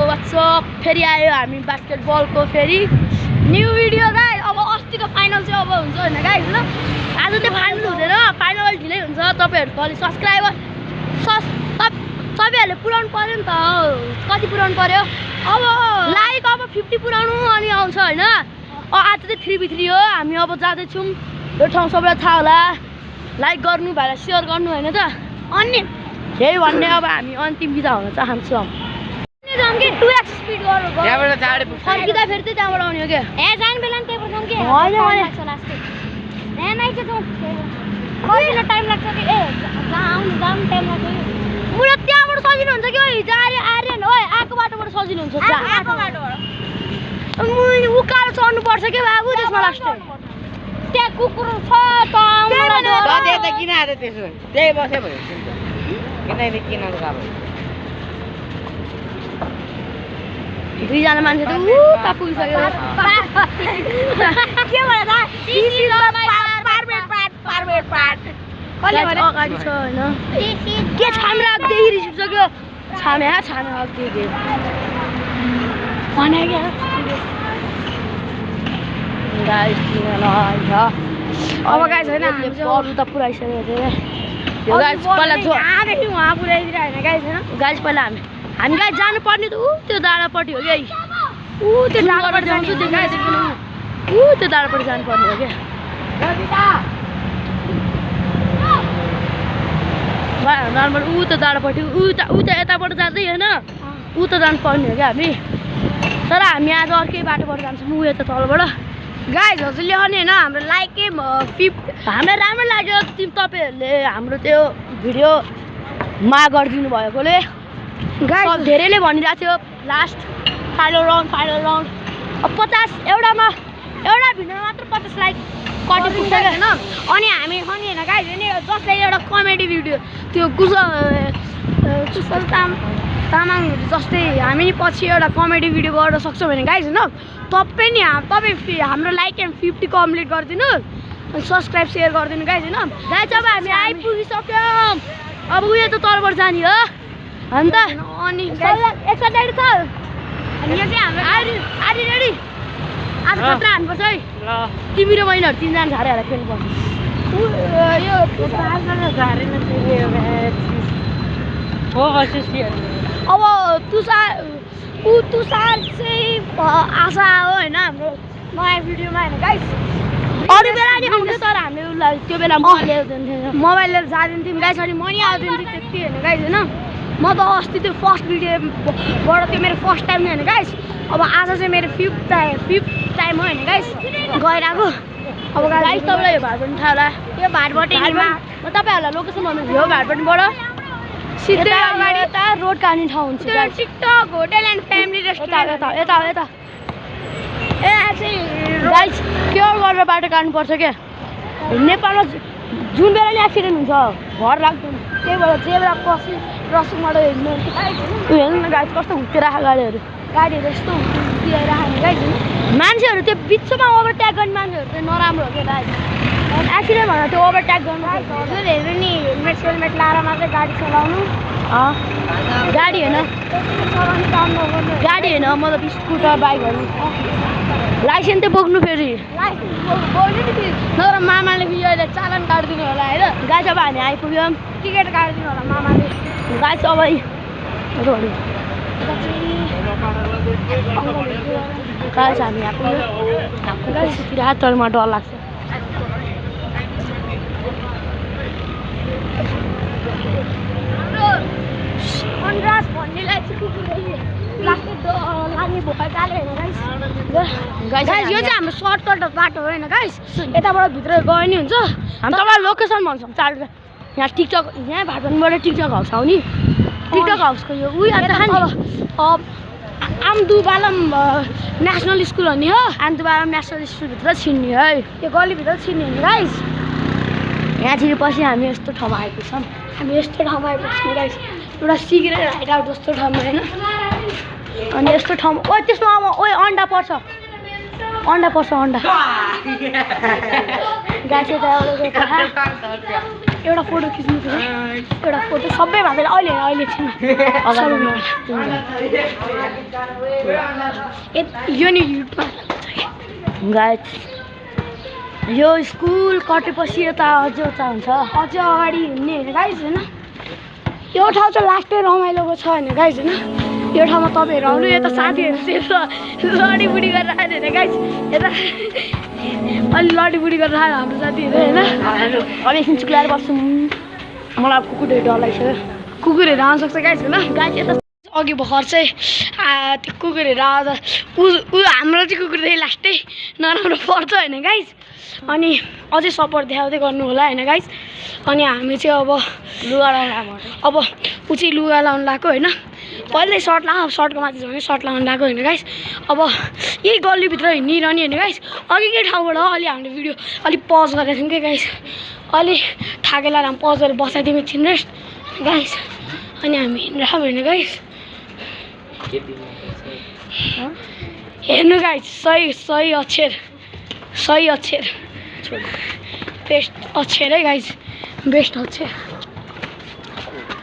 WhatsApp फेरि आयो हामी बास्केटबलको फेरि न्यू भिडियो गाइस। अब अस्तिको फाइनल चाहिँ अब हुन्छ हैन गाइस ल। आज चाहिँ फाइनल हुँदैन, फाइनल ढिलै हुन्छ। तपाईहरुको अलि सब्स्क्राइबर सबैहरुले पुराउनु पर्यो नि त। कति पुराउनु पर्यो अब लाइक अब 50 पुराउनु अनि आउँछ हैन। आज चाहिँ 3v3 हो। हामी अब जाँदै छौं। यो ठाउँ सबैलाई थाहा होला। लाइक गर्नु भएर शेयर गर्नु हैन त। अनि यही भन्ने अब हामी अन्तिम बिदा हुन चाहन्छौँ। जामके 2x स्पिड गर्नु गयो। त्यहाँबाट जाडे पुग्छ। फर्किदा फेरि चाहिँ त्यहाँबाट आउने हो के? जान बेला नि त्यही पर्छ के? हैन लाग्छ लास्ट। नै के जाउँ। कतिले टाइम लाग्छ के? आउनु जाम टाइम लाग्छ। पुरा त्यहाँबाट सजिलो हुन्छ के? हिजो आर्यन ओइ आको बाटोबाट सजिलो हुन्छ। आको बाटोबाट। मुइ उकालो चढ्नु पर्छ के बाबु त्यसमा लास्ट। त्यहाँ कुकुर छ त त्यता किन आयो त्यसो? त्यही बसे भयो। किन गएको? दुईजना मान्छे त उता पुगिसक्यो। के भन्छ त? कसले भने अगाडि छ हैन? के छामे राख्दै रिसिसक्यो। छामे राख्दै के भने के गाइस किन अब गाइस हैन हामीले बरु त पुराइसकेको छ। यो गाइस पहिला जो आदेखि वहाँ पुराइदिरा हैन गाइस हैन। गाइस पहिला हामी गाइस जानु पर्ने त त्यो डाँडापट्टि हो के? त्यो डाँडापट्टि जान्छु त्यो गाइस त्यो डाँडापट्टि जानु पर्ने हो के? डाँडापट्टि त्यो डाँडापट्टि उता यताबाट जाँदै हैन उता जानु पर्ने हो क्या हामी। तर हामी आज अर्कै बाटोबाट जान्छौँ यता तलबाट। गाइस हजुरले अनि हैन हाम्रो लाइकै 50 हामीलाई राम्रो लाग्यो। तपाईहरुले हाम्रो त्यो भिडियो मा गरिदिनु भएकोले गाइस धेरैले भनिरहेको थियो लास्ट फाइनल राउन्ड अब 50 एउटा भिडियोमा मात्र 50 लाइक कति पुग्छ हैन। अनि हामी अनि हैन गाइस नि जसले एउटा कमेडी भिडियो त्यो कुशल तामाङ जस्तै हामी नि पछि एउटा कमेडी भिडियो गर्न सक्छौँ भने गाइस हैन तपाईँ हाम्रो लाइक एन्ड 50 कम्प्लिट गरिदिनु अनि सब्स्क्राइब शेयर गरिदिनु गाइस हैन। गाइस अब हामी आइपुगिसक्यौँ। अब उयो त तलबाट जाने हो अन्त अनि एकसाथ रेडी छ। अनि यहाँ चाहिँ हाम्रो आदि रेडी। आज खतरा हान्नुपर्छ है। ल तिमी र बहिनीहरु तीनजना झारेर खेल्नु पर्छ। यो पाँचजना झारेन हो अब तुषार चाहिँ आशा हो हैन हाम्रो नयाँ भिडियोमा हैन गाइस। अरू बेला नि आउँथ्यो तर हामीले उसलाई त्यो बेला मोबाइल लिएर जाँदिन्थ्यौँ गाइस। अनि म नि आउँदिन्थेँ त्यति हैन गाइस हैन। म त अस्ति त्यो फर्स्ट भिडियोबाट त्यो मेरो फर्स्ट टाइम हैन गाइस। अब आज चाहिँ मेरो 5th टाइम हो हैन गाइस गइरहेको। अब गाइस तपाईँलाई यो भाटपट्टि थाहा होला। यो भाटपट्टि म तपाईँहरूलाई लोकेसन भन्नु यो भाटपट्टिबाट सिधै अगाडि यता रोड काट्ने ठाउँ हुन्छ। TikTok hotel and family restaurant यता चाहिँ गाइस केयर गरेर बाटो काट्नुपर्छ क्या? नेपालमा जुन बेला नि एक्सिडेन्ट हुन्छ घर लाग्दैन। त्यही भएर जेब्रा क्रसिङबाट हेर्नु न गाइस कस्तो हुर्किरहेको गाडीहरू यस्तो हुर्किरहेको गाइस। मान्छेहरू त्यो बिचमा ओभरटेक गर्ने मान्छेहरू चाहिँ नराम्रो हो क्या गाइस। एक्सिडेन्ट भन्दा त्यो ओभरटेक गर्नु हेर्नु नि हेलमेट लाएर मात्रै गाडी चलाउनु। गाडी होइन मतलब स्कुटर बाइकहरू लाइसेन्स चाहिँ बोक्नु फेरि नत्र मामाले फेरि अहिले चालन काटिदिनु होला होइन। गाइस अब हामी आइपुग्यौँ। टिकट काटिदिनु होला मामाले। गाइस अब गाइस हामी आइपुग्यौँ। हातमा डर लाग्छ। अनुराज भन्नेलाई चाहिँ लाग्ने भोका चाले होइन गाइस। यो चाहिँ हाम्रो सर्टकट बाटो हो होइन गाइस। यताबाट भित्र गयो नि हुन्छ। हामी तपाईँलाई लोकेसन भन्छौँ चाल यहाँ टिकटक यहाँ भाटपट्टिबाट टिकटक हाउस आउने। टिकटक हाउसको यो उयो आमदुबालम नेसनल स्कुल हो नि हो। आमदुबालम नेसनल स्कुलभित्र छिर्ने है त्यो गल्लीभित्र छिर्ने हो नि गाइस। यहाँ छिरेपछि हामी यस्तो ठाउँमा आइपुग्छौँ। गाइस एउटा सिक्रेट हाइड आउट जस्तो ठाउँमा होइन। अनि यस्तो ठाउँमा त्यसमा अब अंडा पर्छ गाछे त एउटा फोटो खिच्नु थियो एउटा फोटो सबै भाइले अहिले छैन यो नि युट्युबमा गाइस यो स्कुल कटेपछि यता अझ हुन्छ अझ अगाडि हिँड्ने होइन गाइस होइन यो ठाउँ चाहिँ लास्टै रमाइलोको छ होइन गाइस होइन यो ठाउँमा तपाईँहरू आउनु यता साथीहरू चाहिँ लडीबुडी गरेर आयो होइन गाइस यता अलि लडीबुडी गरेर आयो हाम्रो साथीहरू होइन अब एकछिन चुक्लाएर बस्छौँ मलाई अब कुकुरहरू डर लागिसक्यो कुकुरहरू आउन सक्छ गाइस होइन गाइस यता अघि भर्खर चाहिँ त्यो कुकुरहरू आउँदा ऊ हाम्रो चाहिँ कुकुर चाहिँ लास्टै नराम्रो पर्छ होइन गाइस अनि अझै सपोर्ट देखाउँदै गर्नु होला होइन गाइस अनि हामी चाहिँ अब लुगा लाउनु अब ऊ चाहिँ लुगा लाउनु लगाएको होइन पहिल्यै सर्ट लगाऊ सर्टको माथि छ भने सर्ट लगाउनु लगाएको होइन गाइस अब यही गल्लीभित्र हिँडिरहने होइन गाइस अघिकै ठाउँबाट अलि हामीले भिडियो अलिक पज गरेको थियौँ क्या गाइस अलि थाकेलाई हामी पज गरेर बसाइदिउँ एकछिन रेस्ट गाइस अनि हामी हिँडिरहेको होइन गाइस हेर्नु गाइस सही अक्षर बेस्ट अक्षर है गाइस बेस्ट अक्षर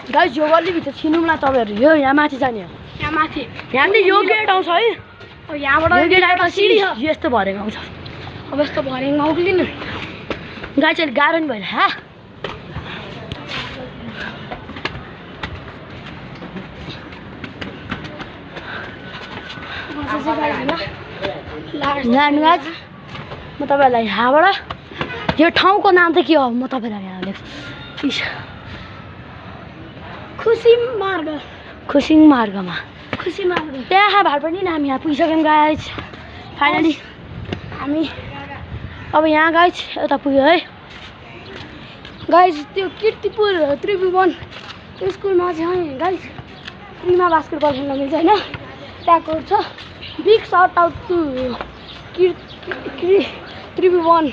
गाइस यो गल्लीभित्र छिनौँ न तपाईँहरू यो यहाँ माथि जाने हो यहाँ माथि यहाँ चाहिँ यो गेट आउँछ है यहाँबाट गेट आएर सिडी छ यस्तो भरेको आउँछ अब यस्तो भरेको आउँदैन गाइस अहिले गाह्रो नि भएन हा लानु गाइस म तपाईँहरूलाई यहाँबाट यो ठाउँको नाम चाहिँ के हो म तपाईँलाई यहाँ लेख्छु खुसिङ मार्गमा त्यहाँ भए पनि हामी यहाँ पुगिसक्यौँ गाइस फाइनली हामी अब यहाँ गाइस यता पुग्यो है गाइस त्यो कीर्तिपुर त्रिभुवन स्कुलमा चाहिँ गाइस फ्रीमा बास्केटबल खेल्न मिल्छ होइन त्यहाँको छ big shout out to Tribhuvan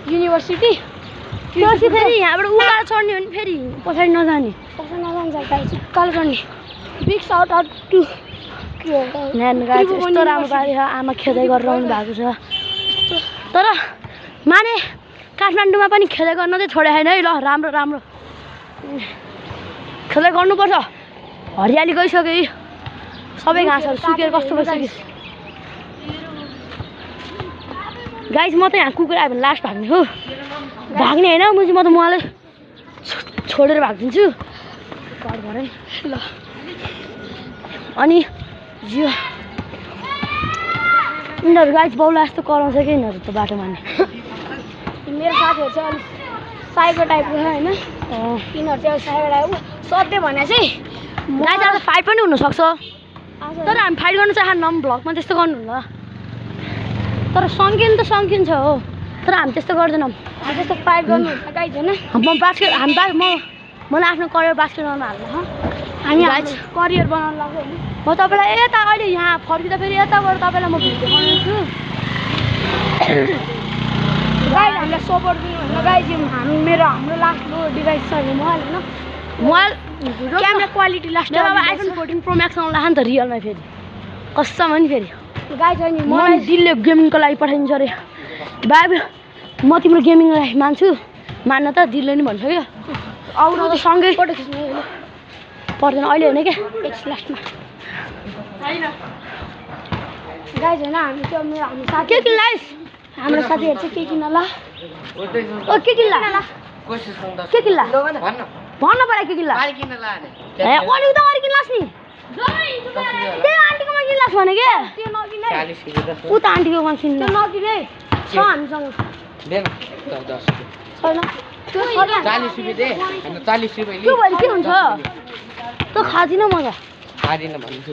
university फेरि यहाँबाट उकालो चढ्ने हो नि फेरि पछाडि नजाने गाइस उकालो चढ्ने बिग साउट आउट टु यस्तो राम्रो पारेको आमा खेदाइ गरेर आउनु भएको छ तर माने काठमाडौँमा पनि खेदाइ गर्न चाहिँ छोडेको छैन है ल राम्रो खेदाइ गर्नुपर्छ हरियाली गइसक्यो सबै घाँसहरू सुकेर कस्तो भइसक्यो गाइस म त यहाँ कुकुर आयो भने लास्ट भाग्ने हो भाग्ने होइन म त उहाँलाई छोडेर भागिदिन्छु घर भरै ल अनि जियो यिनीहरू गाइस बाउला यस्तो कराउँछ क्या यिनीहरू त बाटोमा नि मेरो साथीहरू चाहिँ अलिक साइको टाइपको छ होइन यिनीहरू चाहिँ साइको टाइप सधैँ भने चाहिँ गाइस आज फाइट पनि हुनसक्छ तर हामी फाइट गर्नु चाहन्नौँ भ्लगमा त्यस्तो गर्नुहुन्न तर सङ्किन छ हो तर हामी त्यस्तो गर्दैनौँ त्यस्तो फाइट गर्नु गाइस होइन मलाई आफ्नो करियर बास्केटबलमा हाल्नु हामी करियर बनाउनु लाग्यो होइन म तपाईँलाई यता अहिले यहाँ फर्किँदा फेरि यता गएर तपाईँलाई म भिडियो बनाउँछु गाइस हामीलाई सपोर्ट दिनु होइन गाइस हाम्रो लास्ट डिभाइस छ भने मोबाइल क्यामेरा क्वालिटी लास्ट अब आइफोन 14 प्रो म्याक्स आउनु लाग्यो नि त रियलमा फेरि कसम नि फेरि गाइस अनि मलाई दिलले गेमिङको लागि पठाइदिन्छ अरे बाबु म तिम्रो गेमिङलाई मान्छु मान्न त दिलले नि भन्छ क्या आउनु त सँगै फोटो खिच्नु पर्दैन अहिले होइन क्या एकछिन लास्टमा गाइस होइन हामी त्यो हाम्रो साथी के किन्ला हाम्रो साथीहरू चाहिँ के किन्न ल के किन्ला भन्न पर्यो के किन्ला अरू त अरू किन्लास् नि त्यही आन्टीकोमा किन्लास् भने के ऊ त आन्टीकोमा किन्नु नकिने छ हामीसँग छैन 40 रुपैयाँ दे अनि 40 रुपैयाँ त्यो भएर के हुन्छ त खादिन म त खादिन भन्छु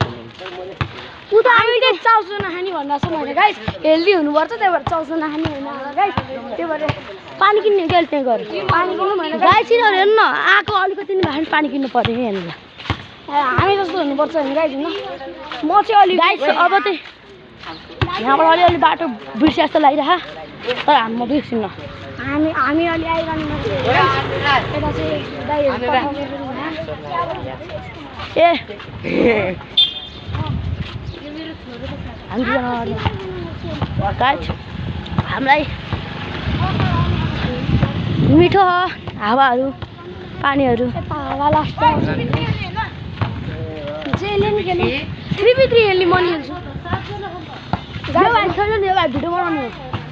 ऊ त हामीले चाउचो नखाने भन्दा छ मैले गाइस हेल्दी हुनुपर्छ त्यही भएर चाउचो नखाने होइन गाइस त्यही भएर पानी किन्ने के त्यहाँ गएर पानी किन्नु भने गाइस यिनीहरू हेर्नु न आएको अलिकति नि भए पानी किन्नु पर्यो यहाँनिर हामी जस्तो हुनुपर्छ भने गाइस होइन म चाहिँ अलिक गाइस अब चाहिँ यहाँबाट अलिअलि बाटो बिर्से जस्तो लागिरहेको तर म बिर्सिन्न हामी अलि आइरहने मान्छे यता चाहिँ ए हामीलाई मिठो हो हावाहरू पानीहरू हावा लास्ट जेले नि खेल्नु 3v3 खेल्ने मनी खेल्छु यो भाइ खेल्नु नि यो भाइ भिडियो बनाउनु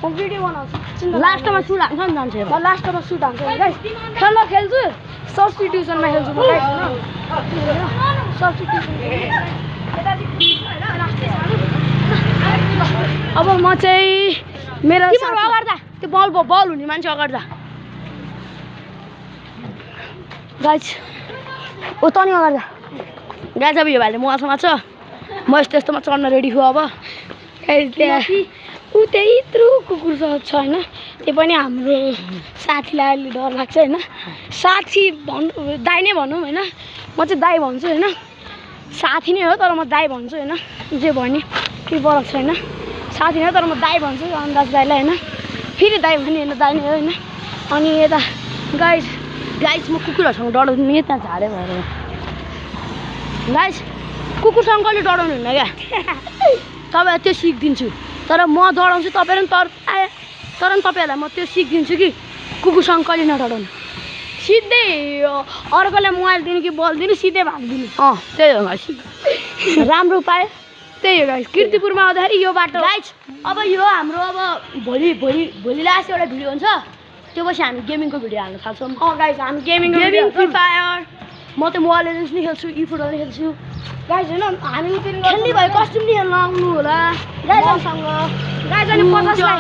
म भिडियो बनाउँछु लास्टमा सुट हान्छ नि जान्छ म लास्टमा सुट हान्छु गाइस खेल्न खेल्छु सब्स्टिट्युसनमा खेल्छु म गाइस हैन सब्स्टिट्युसन अब म चाहिँ मेरो तिम्रो अगाडि जा त्यो बल हुने मान्छे अगाडि जा गाइस ओ तनी अगाडि जा गाइस अब यो भाइले मसँग छ म यस्तोमा चढ्न रेडी छु अब गाइस त्यहाँ ऊ त्यही यत्रो कुकुर छ हैन त्यो पनि हाम्रो साथीलाई अलि डर लाग्छ हैन साथी भन्नु दाइ नै भनौँ हैन म चाहिँ दाइ भन्छु हैन साथी नै हो तर म दाइ भन्छु हैन जे भने के फरक छैन साथी नै तर म दाइ भन्छु अन्दाज दाइलाई हैन फेरि दाइ भने हैन दाइ नै हो हैन अनि यता गाइस म कुकुरहरूसँग डराउँछु नि त्यहाँ झारे भएर गाइस कुकुरसँग कहिले डराउनु हुन्न क्या तपाईँलाई त्यो सिकिदिन्छु तर म डराउँछु तपाईँहरू तर नि तपाईँहरूलाई म त्यो सिकिदिन्छु कि कुकुरसँग कहिले नडराउनु सिधै अर्कोलाई मोबाइल दिनु कि बल दिनु सिधै भागिदिनु त्यही हो गाइस राम्रो उपाय त्यही हो गाइस कीर्तिपुरमा आउँदाखेरि यो बाटो गाइस अब यो हाम्रो अब भोलि लास्ट एउटा भिडियो हुन्छ त्यो पछि हामी गेमिङको भिडियो हाल्न थाल्छौँ गाइस हामी गेमिङ फ्री फायर म त मोबाइल लेजेन्ड्स नि खेल्छु ई-फुटबल खेल्छु गाइस हैन हामी खेल्ने भयो कस्ट्युम नि खेल्न आउनु होला गाइससँग गाइस अनि 50 लाख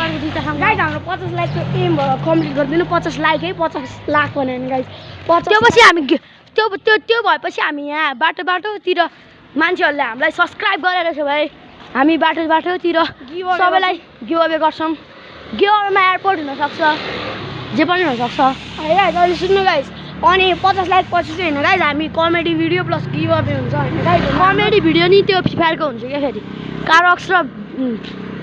गाइस हाम्रो 50 लाख को एम कम्प्लिट गरिदिनु 50 लाख है 50 लाख भने गाइस 50 त्यो पछि हामी त्यो भएपछि हामी यहाँ बाटोतिर मान्छेहरूले हामीलाई सब्सक्राइब गरेर छ भाइ हामी बाटोतिर सबैलाई गिभअवे गर्छौँ गिभअवेमा एयरपोर्ट हुनसक्छ जे पनि हुनसक्छ गाइस अहिले सुन्नु गाइस अनि 50 लाख पछि चाहिँ हैन गाइस हामी कमेडी भिडियो प्लस गिभअवे हुन्छ हैन गाइस कमेडी भिडियो नि त्यो फ्री फायरको हुन्छ क्या फेरि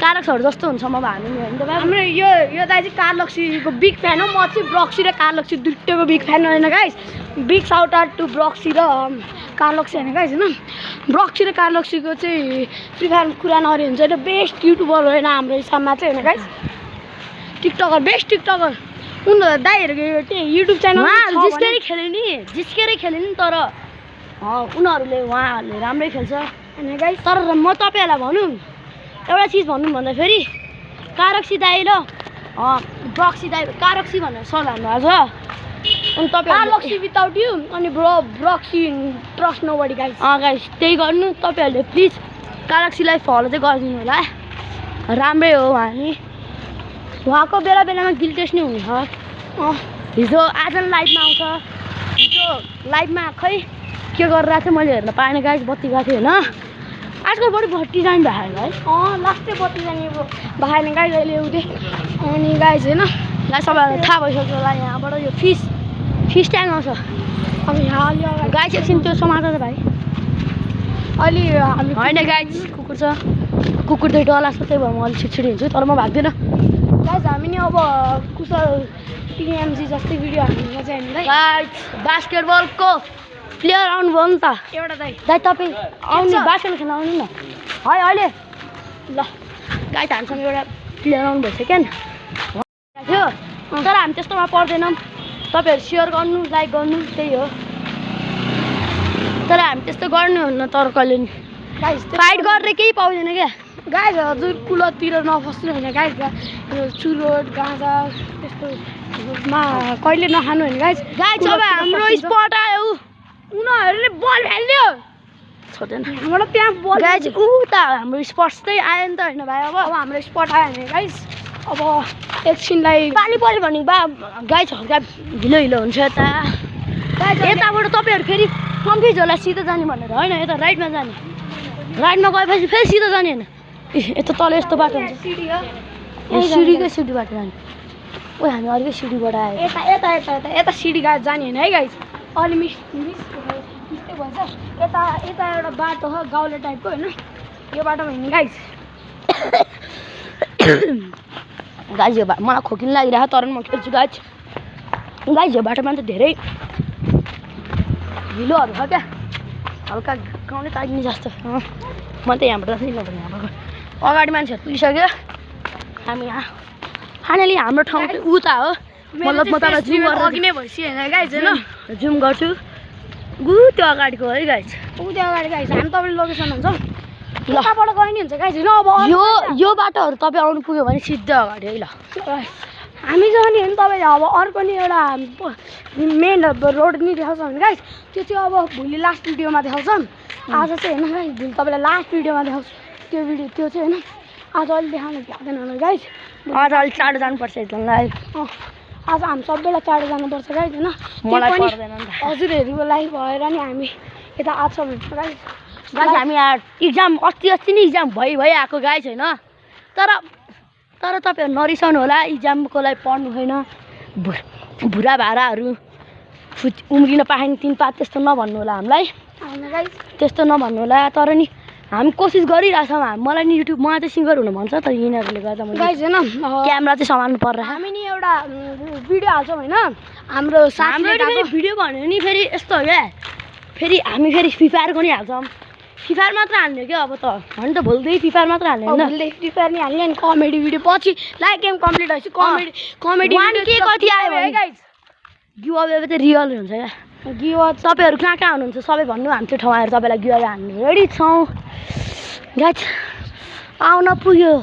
कारक्सहरू जस्तो हुन्छ म हामी नि होइन तपाईँ हाम्रो यो दाइ चाहिँ कारलक्सीको बिग फ्यान हो म चाहिँ ब्रक्सी र कारलक्सी दुईटैको बिग फ्यान होइन guys big shout out to ब्रक्सी र कारलक्सी होइन गाइस होइन ब्रक्सी र कारलक्सीको चाहिँ फ्री फायर कुरा नगरी हुन्छ र बेस्ट युट्युबर होइन हाम्रो हिसाबमा चाहिँ होइन गाइस टिकटकर बेस्ट टिकटकर उनीहरू दाइहरूको त्यही युट्युब च्यानल जिस्केरै खेल्यो नि तर उहाँहरूले राम्रै खेल्छ होइन गाइस तर म तपाईँहरूलाई भनौँ एउटा चिज भन्नु भन्दाखेरि कारक्सी दाइ र ब्रक्सी दाइ कारक्सी भनेर सल्लाह हान्नुभएको छ अनि तपाईँ कारलक्सी विदाउट यु अनि ब्रक्सी ट्रस्ट नोबडी गाइस गाइस त्यही गर्नु तपाईँहरूले प्लिज कारक्सीलाई फलो चाहिँ गरिदिनु होला राम्रै हो हामी उहाँको बेलामा गिल्टेस्ट नै हुन्छ हिजो आज लाइभमा आउँछ हिजो लाइभमा खै के गरेर चाहिँ मैले हेर्न पाएन गाइस बत्ती गएको थियो होइन आजकल बढी बत्ती जाने भएन है लास्टै बत्ती जाने भएन गाइस अहिले उठे अनि गाइस होइन गाइस सबैलाई थाहा भइसक्यो होला यहाँबाट यो फिस ट्याङ आउँछ अब यहाँ अलि अगाडि गाइस एकछिन त्यो समातेर भाइ अलि हामी होइन गाइस कुकुर छ कुकुर चाहिँ डला छ त्यही भएर म अलिक छिटछिटो हिँड्छु तर म भाग्दिनँ गाइस हामी नि अब कुशल टिएमजी जस्तै भिडियो हाल्नु चाहिँ हामीलाई गाइस बास्केटबलको प्लेयर आउनुभयो नि त एउटा दाइ तपाईँ आउनु बास्केटबल खेल्न आउनु न है अहिले ल गाइस हामीसँग एउटा प्लेयर आउनु भइसक्यो क्या थियो तर हामी त्यस्तोमा पर्दैनौँ तपाईँहरू सेयर गर्नु लाइक गर्नु त्यही हो तर हामी त्यस्तो गर्नुहुन्न तर कहिले नि गाइस फाइट गरेर केही पाउँदैन क्या गाइस हजुर कुलतिर नफस्नु होइन गाइस चुरोट गाँजा त्यस्तोमा कहिले नखानु होइन गाइस अब हाम्रो स्पट आयो उनीहरूले बल हाल्यो छोड्दैन हाम्रो त्यहाँ बल गाइस त हाम्रो स्पट्स चाहिँ आयो नि त होइन भाइ अब हाम्रो स्पट आयो भने गाइस अब एकछिनलाई पानी पऱ्यो भने गाइस हल्का हिलो हुन्छ यता यताबाट तपाईँहरू फेरि कन्फ्युज होला सिधा जाने भनेर होइन यता राइटमा जाने राइटमा गएपछि फेरि सिधा जाने होइन यता तल यस्तो बाटो हुन्छ सिडीकै सिडीबाट जाने ओ हामी अर्कै सिडीबाट आयो यता सिडी गाइस जाने होइन है गाइस अलि मिस्टेक भन्छ यता एउटा बाटो हो गाउँले टाइपको होइन यो बाटोमा हिँड्ने गाइस गाइस यो मलाई खोकिन लागिरहेको तर म खेल्छु गाइस यो बाटोमा त धेरै हिलोहरू छ क्या हल्का गाउँले टाइप्ने जस्तो म त यहाँबाट जाँदै नभने यहाँबाट अगाडि मान्छेहरू पुगिसक्यो हामी यहाँ फाइनली हाम्रो ठाउँ चाहिँ उता हो मतलब म तपाईँलाई जुम गरेर अघि नै भइसक्यो होइन गाइज होइन जुम गर्छु गु त्यो अगाडिको है गाइज ऊ त्यो अगाडि गाइज हामी तपाईँले लोकेसन हुन्छ कताबाट गयो नि हुन्छ गाइज होइन अब यो बाटोहरू तपाईँ आउनु पुग्यो भने सिधै अगाडि है ल हामी जाने हो नि तपाईँले अब अर्को नि एउटा मेन रोड नि देखाउँछ भने गाइज त्यो चाहिँ अब भोलि लास्ट भिडियोमा देखाउँछौँ आज चाहिँ होइन गाइज भोलि तपाईँलाई लास्ट भिडियोमा देखाउँछ त्यो भिडियो त्यो चाहिँ होइन आज अलिक देखाउनु भ्याउँदैन होला गाइज आज अलिक चाँडो जानुपर्छ एकदमलाई आज हामी सबैलाई चाँडो जानुपर्छ गाइज होइन मलाई पर्दैन नि त हजुरहरूको लागि भएर नि हामी यता आएको छ गाइज गाइज हामी इक्जाम अस्ति नै इक्जाम भइआएको गाइज होइन तर तपाईँहरू नरिसाउनु होला इक्जामको लागि पढ्नु छैन भुरा भाँडाहरू उम्रिन पाएन 3-5 त्यस्तो नभन्नु होला हामीलाई गाइज त्यस्तो नभन्नु होला तर नि हामी कोसिस गरिरहेछौँ मलाई नि युट्युब मलाई चाहिँ सिङ्गर हुनु भन्छ तर यिनीहरूले गर्दा मैले गाइज होइन क्यामेरा चाहिँ सम्हाल्नु पर्छ हामी नि एउटा भिडियो हाल्छौँ होइन हाम्रो हाम्रो भिडियो भन्यो नि फेरि यस्तो हो क्या फेरि हामी फेरि फ्री फायरको नि हाल्छौँ फ्री फायर मात्र हाल्ने क्या अब त होइन त भोलिदेखि फ्री फायर मात्र हाल्ने होइन भोलिदेखि फ्री फायर नि हाल्ने अनि कमेडी भिडियो पछि लाइक गेम कम्प्लिट भएपछि कमेडी के कति आयो भने गाइज गिव अवे चाहिँ रियल हुन्छ क्या गिव तपाईँहरू कहाँ हुनुहुन्छ सबै भन्नु हामी त्यो ठाउँ आएर तपाईँलाई गिव अवे हाल्नु रेडी छौँ गाइज आउन पुग्यो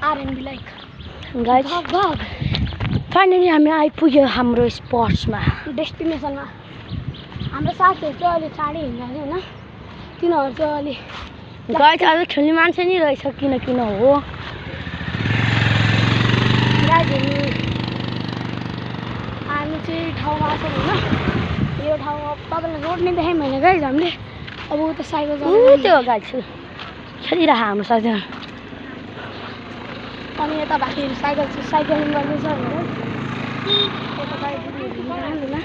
आरएनबी लाइक गाइज फाइनली हामी आइपुग्यो हाम्रो स्पट्समा डेस्टिनेसनमा हाम्रो साथीहरू चाहिँ अहिले चाँडै हिँड्छ होइन तिनीहरू चाहिँ अहिले गाइज आज खेल्ने मान्छे नि रहेछ किन हो गाइजहरू हामी चाहिँ ठाउँमा आएको छौँ होइन यो ठाउँमा तपाईँलाई रोड नै देखायौँ होइन गाइज हामीले अब उता साइकल त्यो गाइज खेलिरह हाम्रो साथीहरू अनि यता भाइहरू साइक्लिङ गर्दैछ भनेर यता दाइहरू हिँड्दैन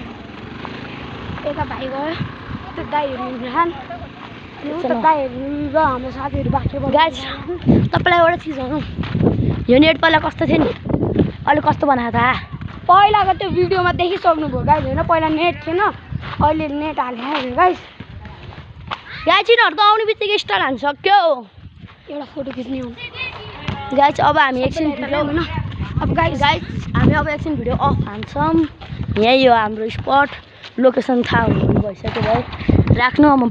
यता भाइ गयो त्यो दाइहरू हिँड्छन् अनि उता दाइहरू र हाम्रो साथीहरू बाँकी गाइज तपाईँलाई एउटा चिज भनौँ यो नेट पहिला कस्तो थियो नि अहिले कस्तो बनाएको त पहिलाको त्यो भिडियोमा देखिसक्नुभयो गाइज होइन पहिला नेट थिएन अहिले नेट हालेको गाइज यिनीहरू त आउने बित्तिकै स्टार हान्न सक्यो एउटा फोटो खिच्ने हो गाइज अब हामी एकछिन भिडियो होइन अब गाइज हामी अब एकछिन भिडियो अफ हान्छौँ यही हो हाम्रो स्पट लोकेसन थाहा हुनु भइसक्यो भाइ राख्नु म